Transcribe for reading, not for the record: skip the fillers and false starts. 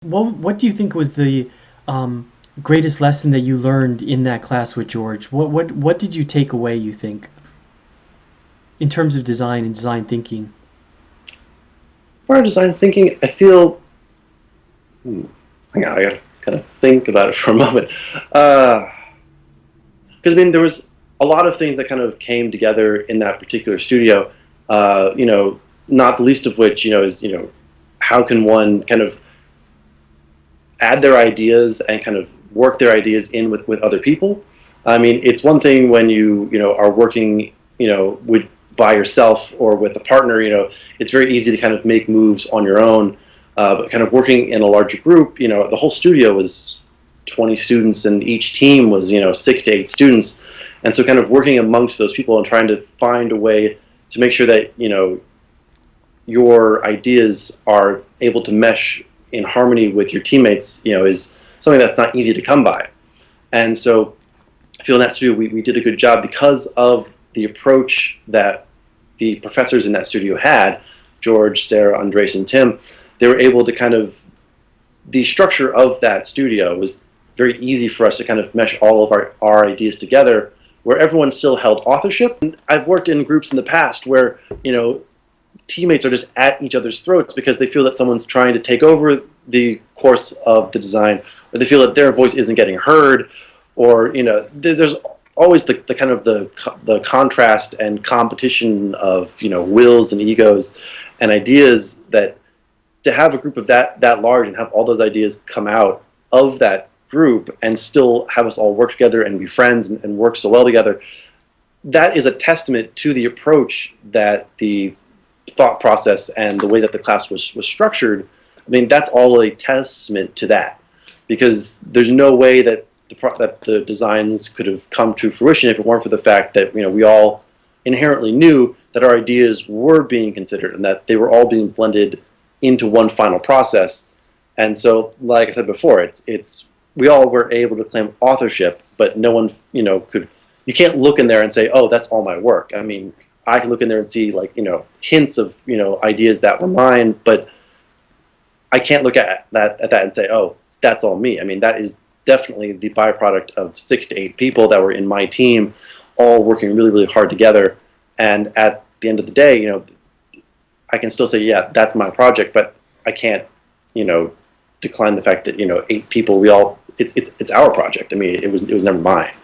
What do you think was the greatest lesson that you learned in that class with George? What did you take away, you think, in terms of design and design thinking? For design thinking, I feel, hang on, I gotta kind of think about it for a moment. Because I mean, there was a lot of things that kind of came together in that particular studio. You know, not the least of which, is how can one kind of add their ideas and kind of work their ideas in with other people. I mean, it's one thing when you are working with by yourself or with a partner. It's very easy to kind of make moves on your own. But kind of working in a larger group, the whole studio was 20 students, and each team was 6 to 8 students, and so kind of working amongst those people and trying to find a way to make sure that your ideas are able to mesh in harmony with your teammates, is something that's not easy to come by. And so I feel in that studio we did a good job because of the approach that the professors in that studio had, George, Sarah, Andres, and Tim. They were able to kind of, the structure of that studio was very easy for us to kind of mesh all of our ideas together, where everyone still held authorship. And I've worked in groups in the past where, teammates are just at each other's throats because they feel that someone's trying to take over the course of the design, or they feel that their voice isn't getting heard, or there's always the kind of the contrast and competition of wills and egos and ideas. That to have a group of that large and have all those ideas come out of that group and still have us all work together and be friends and work so well together, that is a testament to the approach that the thought process and the way that the class was structured. I mean, that's all a testament to that, because there's no way that the designs could have come to fruition if it weren't for the fact that we all inherently knew that our ideas were being considered and that they were all being blended into one final process. And so, like I said before, it's we all were able to claim authorship, but no one could. You can't look in there and say, oh, that's all my work. I mean, I can look in there and see hints of ideas that were mine, but I can't look at that and say, oh, that's all me. I mean, that is definitely the byproduct of 6 to 8 people that were in my team, all working really, really hard together. And at the end of the day, I can still say, yeah, that's my project, but I can't, decline the fact that 8 people, it's our project. I mean, it was never mine.